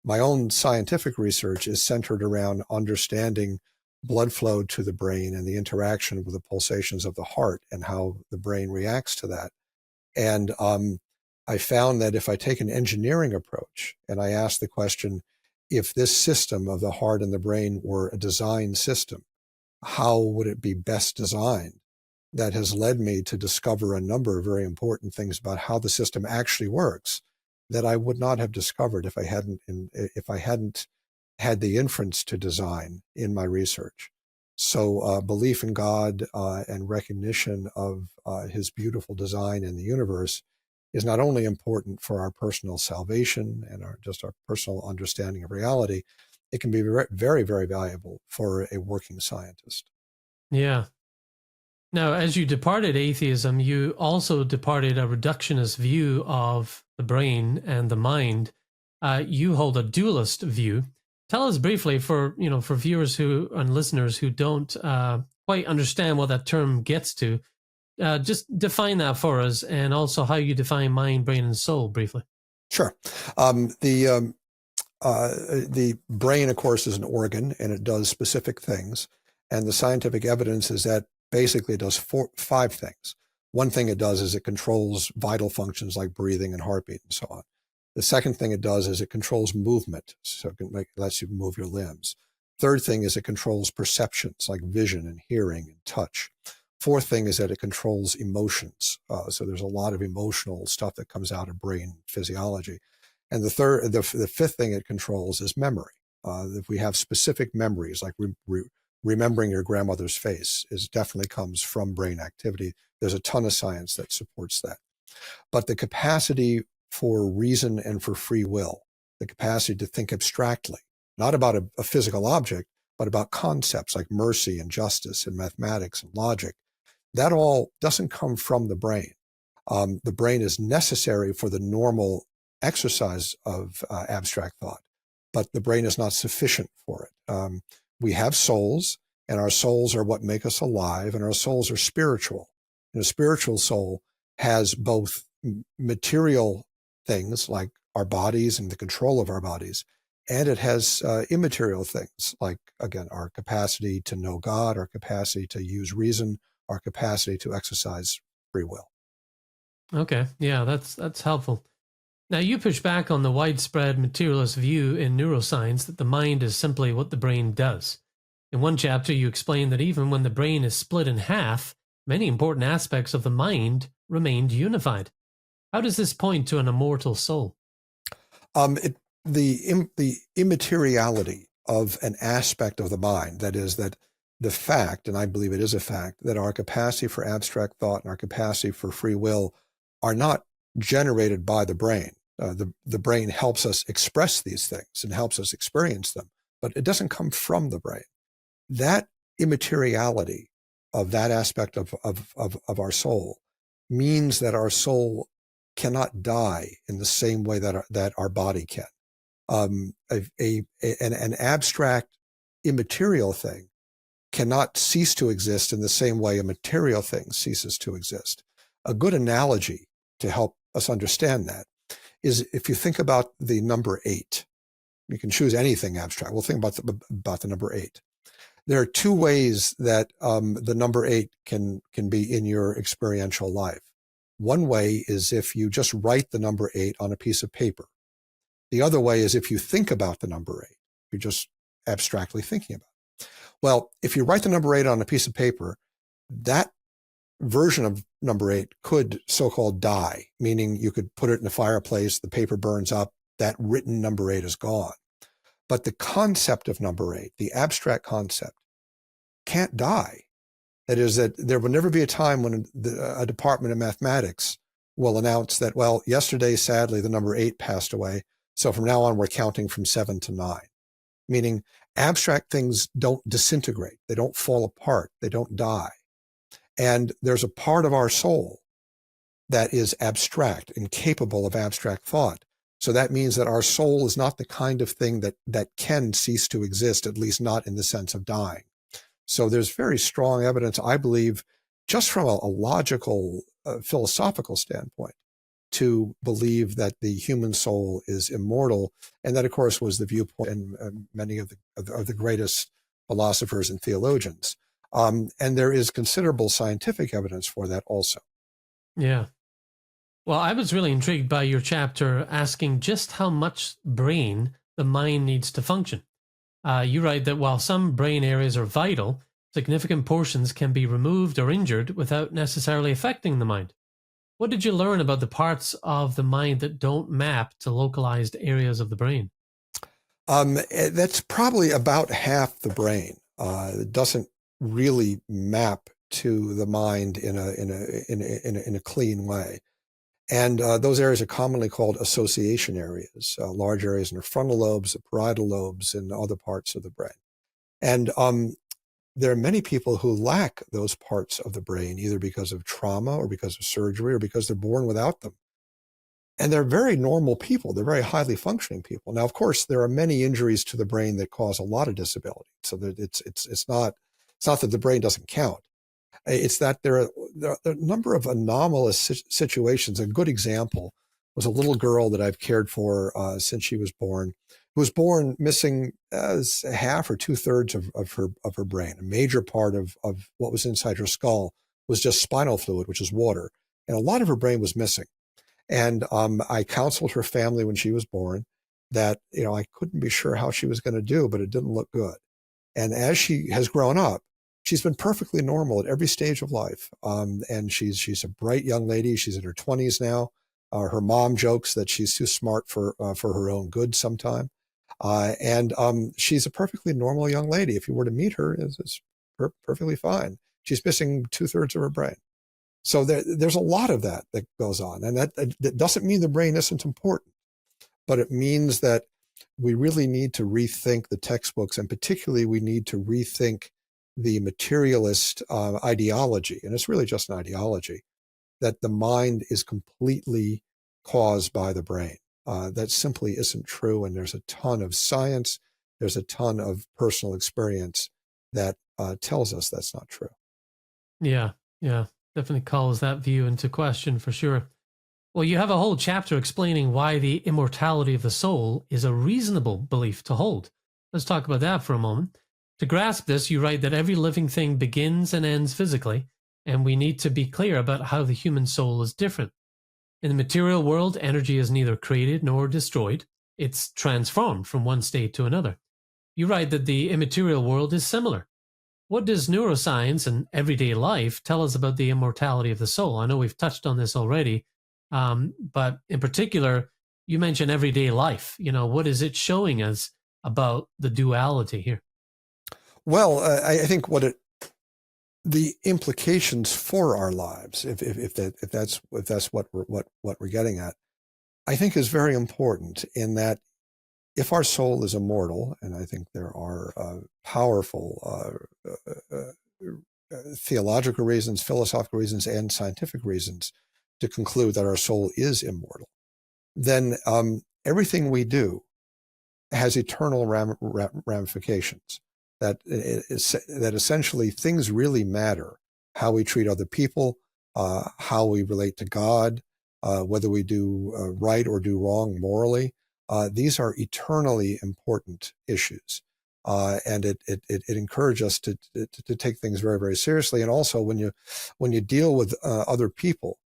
C: My own scientific research is centered around understanding blood flow to the brain and the interaction with the pulsations of the heart and how the brain reacts to that. And I found that if I take an engineering approach and I ask the question, if this system of the heart and the brain were a design system, how would it be best designed? That has led me to discover a number of very important things about how the system actually works that I would not have discovered if I hadn't had the inference to design in my research. So belief in God and recognition of his beautiful design in the universe is not only important for our personal salvation and our personal understanding of reality, it can be very, very valuable for a working scientist.
B: Yeah. Now, as you departed atheism, you also departed a reductionist view of the brain and the mind. You hold a dualist view. Tell us briefly for viewers and listeners who don't quite understand what that term gets to. Just define that for us, and also how you define mind, brain, and soul briefly.
C: Sure. The brain, of course, is an organ, and it does specific things. And the scientific evidence is that basically it does five things. One thing it does is it controls vital functions like breathing and heartbeat and so on. The second thing it does is it controls movement, so it lets you move your limbs. Third thing is it controls perceptions like vision and hearing and touch. Fourth thing is that it controls emotions. So there's a lot of emotional stuff that comes out of brain physiology. And the fifth thing it controls is memory. If we have specific memories, like remembering your grandmother's face, definitely comes from brain activity. There's a ton of science that supports that. But the capacity for reason and for free will, the capacity to think abstractly, not about a physical object, but about concepts like mercy and justice and mathematics and logic, that all doesn't come from the brain. The brain is necessary for the normal exercise of abstract thought, but the brain is not sufficient for it. We have souls, and our souls are what make us alive, and our souls are spiritual. And a spiritual soul has both material things like our bodies and the control of our bodies, and it has immaterial things like, again, our capacity to know God, our capacity to use reason, our capacity to exercise free will.
B: Okay, yeah, that's helpful. Now, you push back on the widespread materialist view in neuroscience that the mind is simply what the brain does. In one chapter, you explain that even when the brain is split in half, many important aspects of the mind remained unified. How does this point to an immortal soul?
C: The immateriality of an aspect of the mind, that is, that the fact, and I believe it is a fact, that our capacity for abstract thought and our capacity for free will are not generated by the brain. The brain helps us express these things and helps us experience them, but it doesn't come from the brain. That immateriality of that aspect of our soul means that our soul cannot die in the same way that our body can. An abstract immaterial thing cannot cease to exist in the same way a material thing ceases to exist. A good analogy to help us understand that is if you think about the number 8. You can choose anything abstract. We'll think about the number 8. There are two ways that the number 8 can be in your experiential life. One way is if you just write the number 8 on a piece of paper. The other way is if you think about the number 8. You're just abstractly thinking about it. Well, if you write the number 8 on a piece of paper, that version of number 8 could so-called die, meaning you could put it in a fireplace, the paper burns up, that written number 8 is gone. But the concept of number 8, the abstract concept, can't die. That is, that there will never be a time when a department of mathematics will announce that, well, yesterday, sadly, the number 8 passed away, so from now on, we're counting from 7 to 9. Meaning, abstract things don't disintegrate. They don't fall apart. They don't die. And there's a part of our soul that is abstract and capable of abstract thought. So that means that our soul is not the kind of thing that can cease to exist, at least not in the sense of dying. So there's very strong evidence, I believe, just from a logical, philosophical standpoint, to believe that the human soul is immortal. And that, of course, was the viewpoint in many of the greatest philosophers and theologians. And there is considerable scientific evidence for that also.
B: Yeah. Well, I was really intrigued by your chapter asking just how much brain the mind needs to function. You write that while some brain areas are vital, significant portions can be removed or injured without necessarily affecting the mind. What did you learn about the parts of the mind that don't map to localized areas of the brain?
C: That's probably about half the brain. It doesn't really map to the mind in a clean way. And those areas are commonly called association areas, large areas in the frontal lobes, the parietal lobes, and other parts of the brain. And there are many people who lack those parts of the brain, either because of trauma or because of surgery or because they're born without them. And they're very normal people. They're very highly functioning people. Now, of course, there are many injuries to the brain that cause a lot of disability. So that it's not that the brain doesn't count. It's that there are a number of anomalous situations. A good example was a little girl that I've cared for since she was born, who was born missing half or 2/3 of her brain. A major part of what was inside her skull was just spinal fluid, which is water. And a lot of her brain was missing. And I counseled her family when she was born that, I couldn't be sure how she was going to do, but it didn't look good. And as she has grown up, she's been perfectly normal at every stage of life. And she's a bright young lady. She's in her 20s now. Her mom jokes that she's too smart for her own good sometime. And she's a perfectly normal young lady. If you were to meet her, it's perfectly fine. She's missing 2/3 of her brain. So there's a lot of that goes on. And that doesn't mean the brain isn't important, but it means that we really need to rethink the textbooks, and particularly we need to rethink the materialist ideology. And it's really just an ideology that the mind is completely caused by the brain. That simply isn't true. And there's a ton of science, there's a ton of personal experience that tells us that's not true.
B: Yeah, definitely calls that view into question for sure. Well, you have a whole chapter explaining why the immortality of the soul is a reasonable belief to hold. Let's talk about that for a moment. To grasp this, you write that every living thing begins and ends physically, and we need to be clear about how the human soul is different. In the material world, energy is neither created nor destroyed. It's transformed from one state to another. You write that the immaterial world is similar. What does neuroscience and everyday life tell us about the immortality of the soul? I know we've touched on this already, but in particular, you mentioned everyday life. What is it showing us about the duality here?
C: Well, I think the implications for our lives, if that's what we're getting at, I think is very important, in that if our soul is immortal, and I think there are powerful theological reasons, philosophical reasons, and scientific reasons to conclude that our soul is immortal, then everything we do has eternal ramifications. That essentially things really matter. How we treat other people, how we relate to God, whether we do right or do wrong morally. These are eternally important issues. And it encourages us to take things very, very seriously. And also when you deal with other people,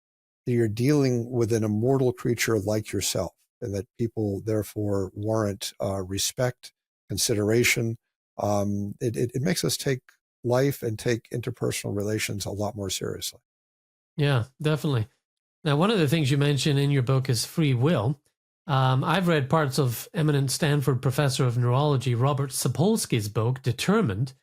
C: you're dealing with an immortal creature like yourself, and that people therefore warrant respect, consideration. It makes us take life and take interpersonal relations a lot more seriously.
B: Yeah, definitely. Now, one of the things you mention in your book is free will. I've read parts of eminent Stanford professor of neurology Robert Sapolsky's book, Determined,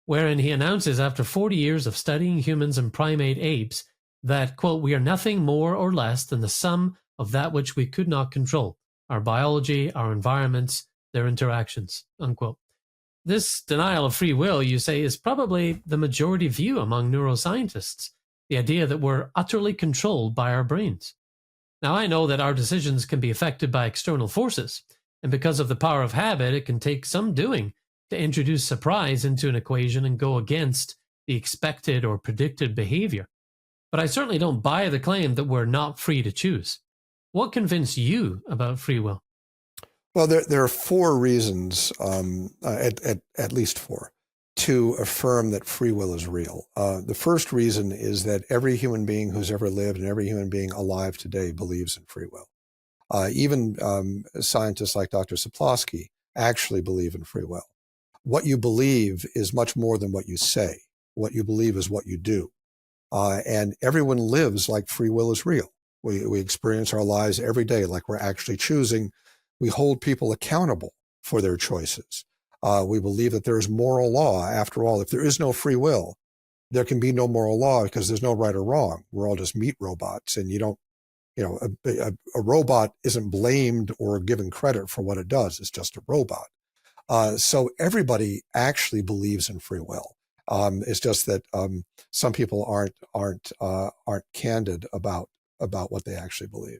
B: wherein he announces after 40 years of studying humans and primate apes that, quote, we are nothing more or less than the sum of that which we could not control, our biology, our environments, their interactions, unquote. This denial of free will, you say, is probably the majority view among neuroscientists, the idea that we're utterly controlled by our brains. Now, I know that our decisions can be affected by external forces, and because of the power of habit, it can take some doing to introduce surprise into an equation and go against the expected or predicted behavior. But I certainly don't buy the claim that we're not free to choose. What convinced you about free will?
C: Well, there are four reasons, at least four, to affirm that free will is real. The first reason is that every human being who's ever lived and every human being alive today believes in free will. Even scientists like Dr. Sapolsky actually believe in free will. What you believe is much more than what you say. What you believe is what you do. And everyone lives like free will is real. We experience our lives every day like we're actually choosing. We hold people accountable for their choices. We believe that there is moral law. After all, if there is no free will, there can be no moral law because there's no right or wrong. We're all just meat robots, and a robot isn't blamed or given credit for what it does. It's just a robot. So everybody actually believes in free will. It's just that some people aren't candid about what they actually believe.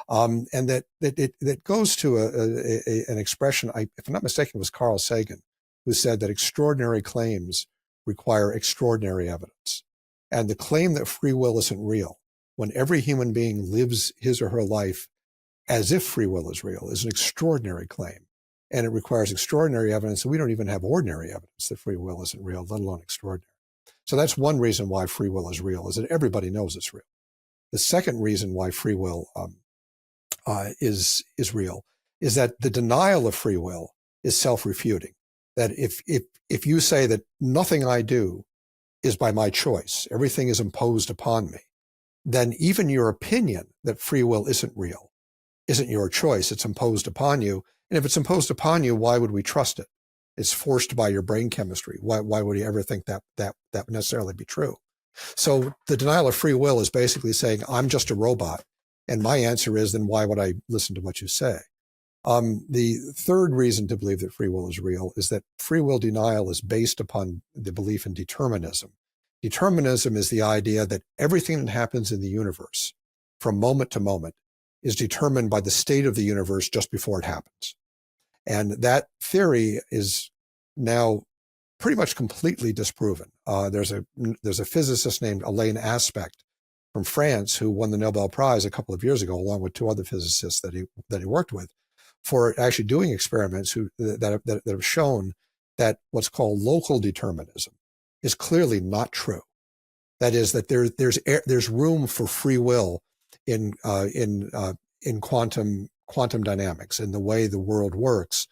C: And that goes to an expression, if I'm not mistaken, it was Carl Sagan, who said that extraordinary claims require extraordinary evidence. And the claim that free will isn't real, when every human being lives his or her life as if free will is real, is an extraordinary claim. And it requires extraordinary evidence, and we don't even have ordinary evidence that free will isn't real, let alone extraordinary. So that's one reason why free will is real, is that everybody knows it's real. The second reason why free will is real is that the denial of free will is self-refuting. That if you say that nothing I do is by my choice, everything is imposed upon me, then even your opinion that free will isn't real isn't your choice. It's imposed upon you. And if it's imposed upon you, why would we trust it? It's forced by your brain chemistry. Why would you ever think that would necessarily be true? So the denial of free will is basically saying, I'm just a robot. And my answer is, then why would I listen to what you say? The third reason to believe that free will is real is that free will denial is based upon the belief in determinism. Determinism is the idea that everything that happens in the universe from moment to moment is determined by the state of the universe just before it happens. And that theory is now pretty much completely disproven. There's a physicist named Alain Aspect from France who won the Nobel Prize a couple of years ago, along with two other physicists that he worked with, for actually doing experiments that have shown that what's called local determinism is clearly not true. That is, that there's room for free will in quantum dynamics, in the way the world works.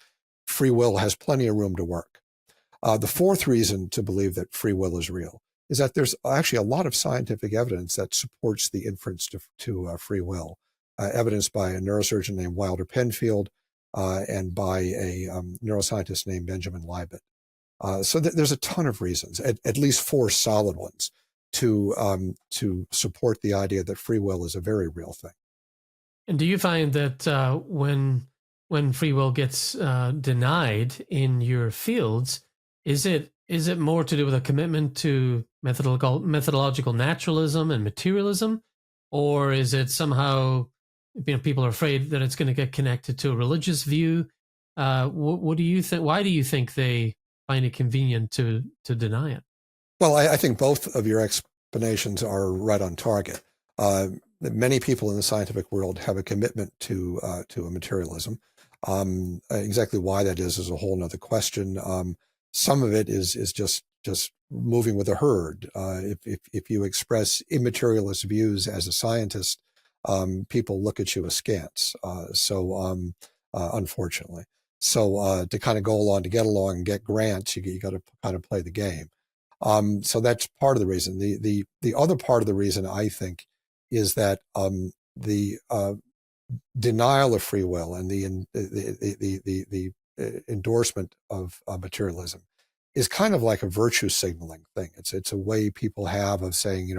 C: Free will has plenty of room to work. The fourth reason to believe that free will is real is that there's actually a lot of scientific evidence that supports the inference to free will, evidenced by a neurosurgeon named Wilder Penfield and by a neuroscientist named Benjamin Libet. So there's a ton of reasons, at least four solid ones, to support the idea that free will is a very real thing.
B: And do you find that when free will gets denied in your fields, is it more to do with a commitment to methodological naturalism and materialism, or is it somehow, people are afraid that it's going to get connected to a religious view? What do you think? Why do you think they find it convenient to deny it?
C: Well, I think both of your explanations are right on target. Many people in the scientific world have a commitment to a materialism. Exactly why that is a whole nother question. Some of it is just moving with the herd. If you express immaterialist views as a scientist, people look at you askance. Unfortunately, so to kind of go along to get along and get grants, you got to kind of play the game. So that's part of the reason. The other part of the reason, I think, is that the denial of free will and the endorsement of materialism is kind of like a virtue signaling thing. It's a way people have of saying,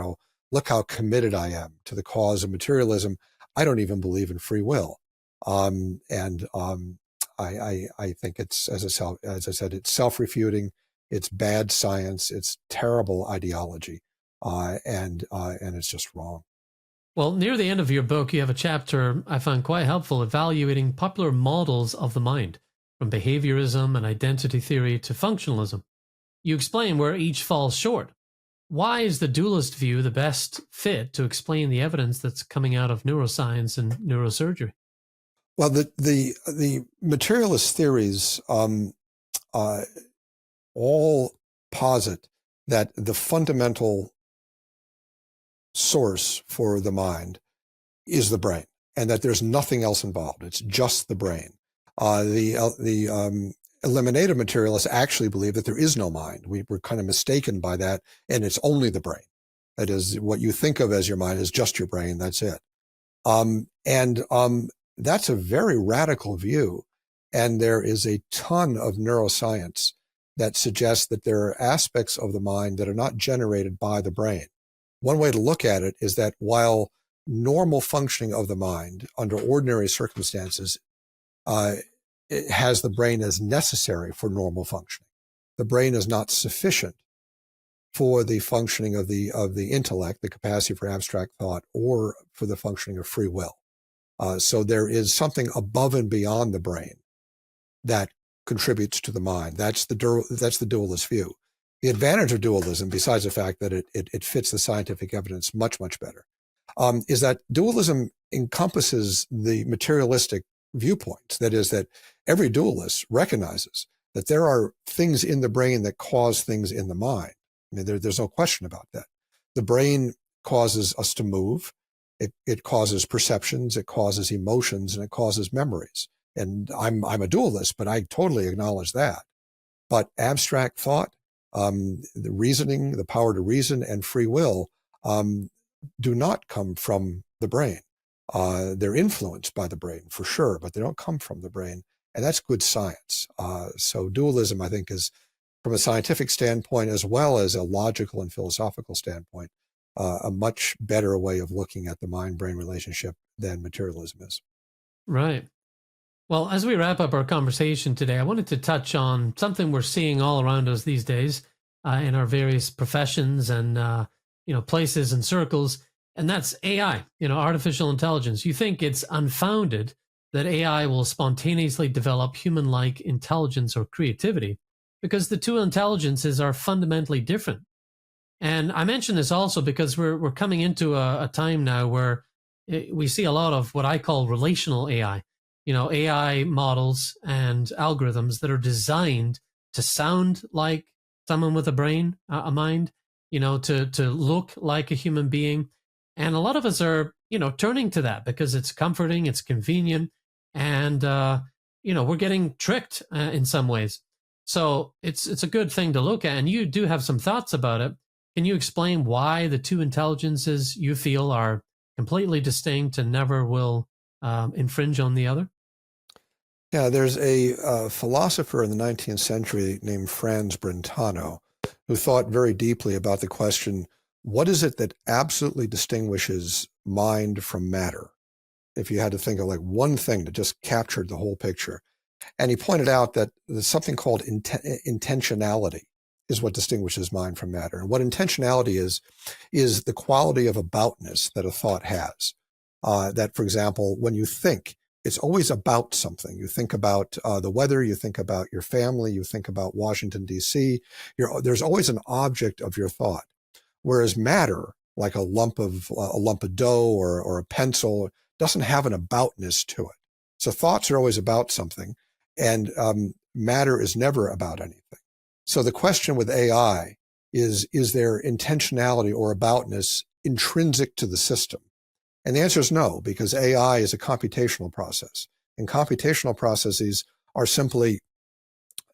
C: look how committed I am to the cause of materialism. I don't even believe in free will. I think it's, as I said, it's self-refuting. It's bad science. It's terrible ideology, and it's just wrong.
B: Well, near the end of your book, you have a chapter I found quite helpful, evaluating popular models of the mind, from behaviorism and identity theory to functionalism. You explain where each falls short. Why is the dualist view the best fit to explain the evidence that's coming out of neuroscience and neurosurgery?
C: Well, the materialist theories all posit that the fundamental source for the mind is the brain, and that there's nothing else involved. It's just the brain. The eliminative materialists actually believe that there is no mind. We're kind of mistaken by that, and it's only the brain. That is, what you think of as your mind is just your brain. That's it. That's a very radical view, and there is a ton of neuroscience that suggests that there are aspects of the mind that are not generated by the brain. One way to look at it is that while normal functioning of the mind under ordinary circumstances it has the brain as necessary for normal functioning, the brain is not sufficient for the functioning of the intellect, the capacity for abstract thought, or for the functioning of free will. So there is something above and beyond the brain that contributes to the mind. That's the dualist view. The advantage of dualism, besides the fact that it fits the scientific evidence much, much better, is that dualism encompasses the materialistic viewpoints. That is, that every dualist recognizes that there are things in the brain that cause things in the mind. I mean, there's no question about that. The brain causes us to move. It causes perceptions, it causes emotions, and it causes memories. And I'm a dualist, but I totally acknowledge that. But abstract thought, The reasoning, the power to reason, and free will do not come from the brain. They're influenced by the brain for sure, but they don't come from the brain. And that's good science. So dualism, I think, is, from a scientific standpoint, as well as a logical and philosophical standpoint, a much better way of looking at the mind-brain relationship than materialism is.
B: Right. Well, as we wrap up our conversation today, I wanted to touch on something we're seeing all around us these days in our various professions and places and circles, and that's AI, artificial intelligence. You think it's unfounded that AI will spontaneously develop human-like intelligence or creativity because the two intelligences are fundamentally different. And I mention this also because we're coming into a time now where we see a lot of what I call relational AI. AI models and algorithms that are designed to sound like someone with a brain, a mind, to look like a human being. And a lot of us are, turning to that because it's comforting, it's convenient, and, we're getting tricked in some ways. So it's a good thing to look at. And you do have some thoughts about it. Can you explain why the two intelligences you feel are completely distinct and never will infringe on the other?
C: Yeah, there's a philosopher in the 19th century named Franz Brentano who thought very deeply about the question, what is it that absolutely distinguishes mind from matter? If you had to think of like one thing that just captured the whole picture. And he pointed out that there's something called intentionality is what distinguishes mind from matter. And what intentionality is the quality of aboutness that a thought has. That, for example, when you think, it's always about something. You think about the weather, you think about your family, you think about Washington, D.C. There's always an object of your thought. Whereas matter, like a lump of dough or a pencil, doesn't have an aboutness to it. So thoughts are always about something, and matter is never about anything. So the question with AI is there intentionality or aboutness intrinsic to the system? And the answer is no, because AI is a computational process. And computational processes are simply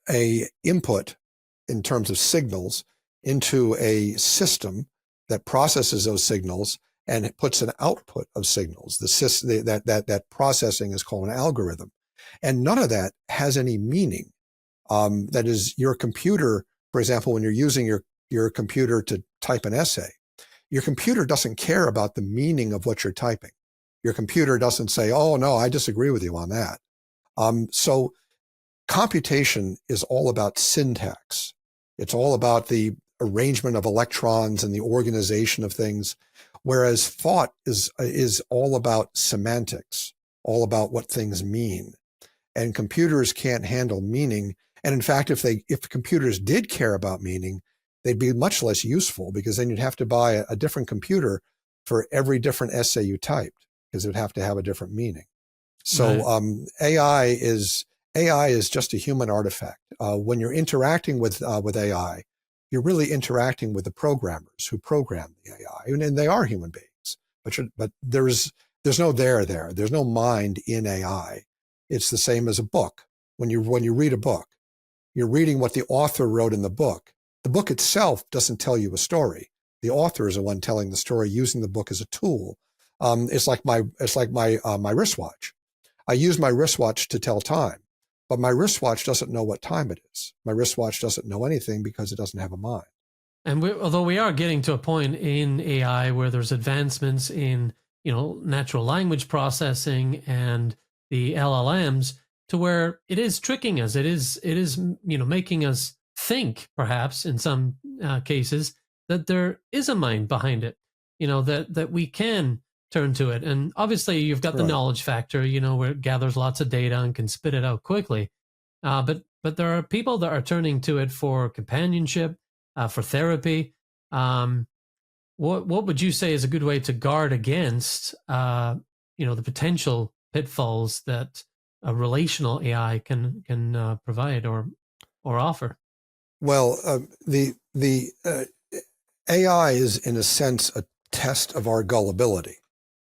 C: a input in terms of signals into a system that processes those signals and it puts an output of signals. That processing is called an algorithm. And none of that has any meaning. That is, your computer, for example, when you're using your computer to type an essay, your computer doesn't care about the meaning of what you're typing. Your computer doesn't say, oh, no, I disagree with you on that. So computation is all about syntax. It's all about the arrangement of electrons and the organization of things, whereas thought is all about semantics, all about what things mean. And computers can't handle meaning. And in fact, if computers did care about meaning, they'd be much less useful, because then you'd have to buy a different computer for every different essay you typed, because it would have to have a different meaning. So right. AI is just a human artifact. When you're interacting with AI, you're really interacting with the programmers who program the AI, and they are human beings. But there's no there. There's no mind in AI. It's the same as a book. When you read a book, you're reading what the author wrote in the book. The book itself doesn't tell you a story. The author is the one telling the story, using the book as a tool. It's like my wristwatch. I use my wristwatch to tell time, but my wristwatch doesn't know what time it is. My wristwatch doesn't know anything because it doesn't have a mind.
B: And although we are getting to a point in AI where there's advancements in natural language processing and the LLMs, to where it is tricking us, it is making us think, perhaps in some cases, that there is a mind behind it, that we can turn to it. And obviously you've got the knowledge factor, where it gathers lots of data and can spit it out quickly. But there are people that are turning to it for companionship, for therapy. What would you say is a good way to guard against, the potential pitfalls that a relational AI can provide or offer?
C: Well, the AI is, in a sense, a test of our gullibility.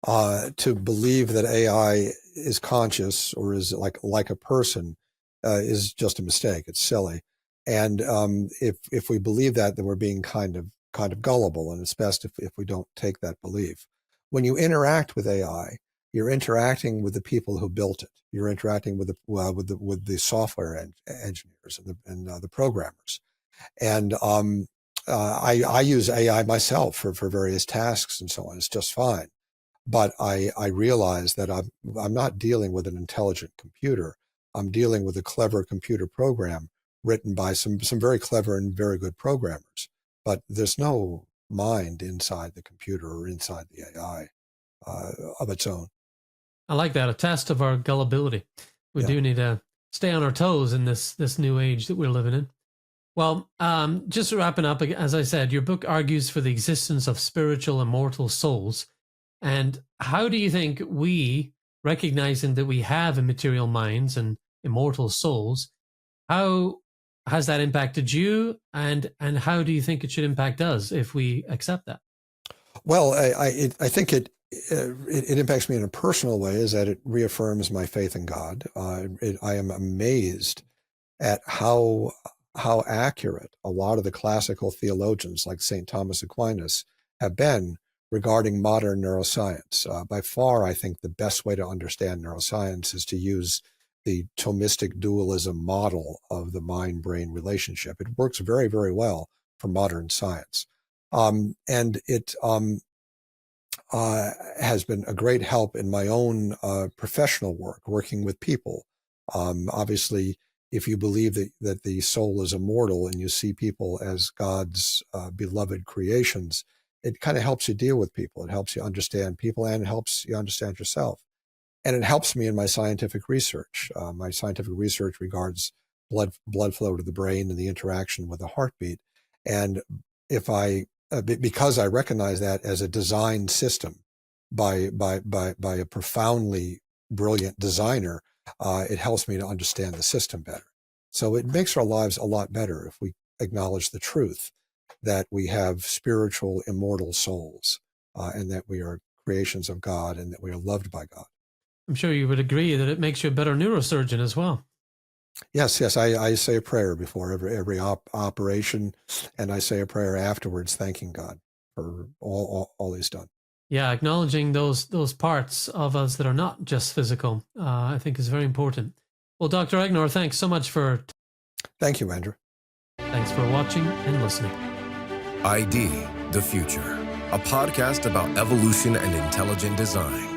C: To believe that AI is conscious or is like a person is just a mistake. It's silly. And if we believe that, then we're being kind of gullible, and it's best if we don't take that belief. When you interact with AI, you're interacting with the people who built it. You're interacting with the software engineers and the programmers. And I use AI myself for various tasks and so on. It's just fine. But I realize that I'm not dealing with an intelligent computer. I'm dealing with a clever computer program written by some very clever and very good programmers. But there's no mind inside the computer or inside the AI of its own.
B: I like that, a test of our gullibility. We do need to stay on our toes in this new age that we're living in. Well, just wrapping up, as I said, your book argues for the existence of spiritual immortal souls. And how do you think we, recognizing that we have immaterial minds and immortal souls, how has that impacted you, and how do you think it should impact us if we accept that?
C: Well, I think it impacts me in a personal way, is that it reaffirms my faith in God. I am amazed at how accurate a lot of the classical theologians like St. Thomas Aquinas have been regarding modern neuroscience. By far, I think the best way to understand neuroscience is to use the Thomistic dualism model of the mind-brain relationship. It works very, very well for modern science. And it has been a great help in my own professional work, working with people. Obviously, if you believe that the soul is immortal and you see people as God's beloved creations, it kind of helps you deal with people. It helps you understand people, and it helps you understand yourself. And it helps me in my scientific research. My scientific research regards blood flow to the brain and the interaction with the heartbeat. And because I recognize that as a design system by a profoundly brilliant designer, it helps me to understand the system better. So it makes our lives a lot better if we acknowledge the truth that we have spiritual, immortal souls, and that we are creations of God, and that we are loved by God.
B: I'm sure you would agree that it makes you a better neurosurgeon as well.
C: Yes. I say a prayer before every operation, and I say a prayer afterwards, thanking God for all He's done.
B: Yeah, acknowledging those parts of us that are not just physical, I think is very important. Well, Dr. Agnor, thanks so much for...
C: Thank you, Andrew.
B: Thanks for watching and listening.
A: ID, The Future, a podcast about evolution and intelligent design.